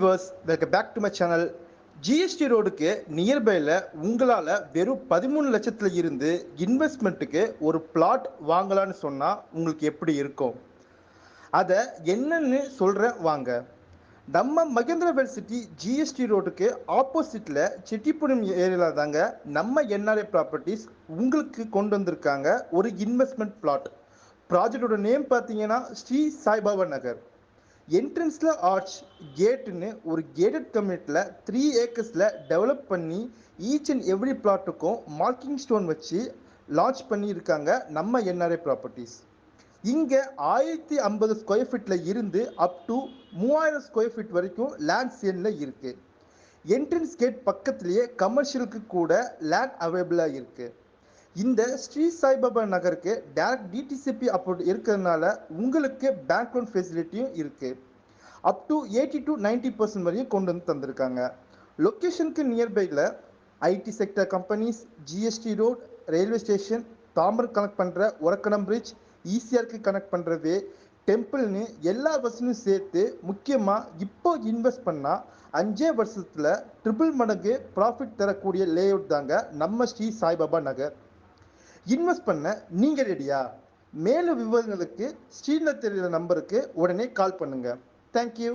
Viewers, welcome back to my channel. GST ரோடுக்கு நியர்பையில் உங்களால் வெறும் 13 லட்சத்துல இருந்து இன்வெஸ்ட்மெண்ட்டுக்கு ஒரு பிளாட் வாங்கலான்னு சொன்னால் உங்களுக்கு எப்படி இருக்கும்? அதை என்னன்னு சொல்கிறேன் வாங்க. நம்ம மகேந்திரவேல் சிட்டி ஜிஎஸ்டி ரோடுக்கு ஆப்போசிட்டில் செட்டிப்புரம் ஏரியாவில் தாங்க நம்ம என்ஆர்ஐ ப்ராப்பர்ட்டிஸ் உங்களுக்கு கொண்டு வந்திருக்காங்க ஒரு இன்வெஸ்ட்மெண்ட் பிளாட். ப்ராஜெக்டோட நேம் பார்த்தீங்கன்னா ஸ்ரீ சாய்பாபா நகர். என்ட்ரன்ஸில் ஆர்ச் கேட்டுன்னு ஒரு கேட்டட் கம்யூனிட்டியில் 3 ஏக்கர்ஸில் டெவலப் பண்ணி ஈச் அண்ட் எவ்ரி பிளாட்டுக்கும் மார்க்கிங் ஸ்டோன் வச்சு லான்ச் பண்ணியிருக்காங்க நம்ம என்ஆர்ஐ ப்ராப்பர்ட்டிஸ். இங்கே 1050 ஸ்கொயர் ஃபீட்டில் இருந்து அப் டு 3000 ஸ்கொயர் ஃபீட் வரைக்கும் லேண்ட் சேலில் இருக்குது. என்ட்ரன்ஸ் கேட் பக்கத்துலேயே கமர்ஷியலுக்கு கூட லேண்ட் அவைலபிளாக இருக்குது. இந்த ஸ்ரீ சாய்பாபா நகருக்கு டைரக்ட் டிடிசிபி அப்ரூவ் இருக்கிறதுனால உங்களுக்கு பேங்க் லோன் ஃபெசிலிட்டியும் இருக்குது. அப் டு 80 to 90% வரையும் கொண்டு வந்து தந்திருக்காங்க. லொக்கேஷனுக்கு நியர்பையில் IT sector companies, GST road, railway station, Tambaram connect பண்ணுற ஒரக்கடம் பிரிட்ஜ், ஈசிஆருக்கு கனெக்ட் பண்ணுற வே, டெம்பிள்னு எல்லா வசதியும் சேர்த்து முக்கியமாக இப்போ இன்வெஸ்ட் பண்ணால் 5 வருஷத்தில் ட்ரிபிள் மடங்கு ப்ராஃபிட் தரக்கூடிய லே அவுட் தாங்க நம்ம ஸ்ரீ சாய்பாபா நகர். இன்வெஸ்ட் பண்ண நீங்கள் ரெடியா? மேலும் விவரங்களுக்கு ஸ்க்ரீனில் தெரிகிற நம்பருக்கு உடனே கால் பண்ணுங்கள். தேங்க்யூ.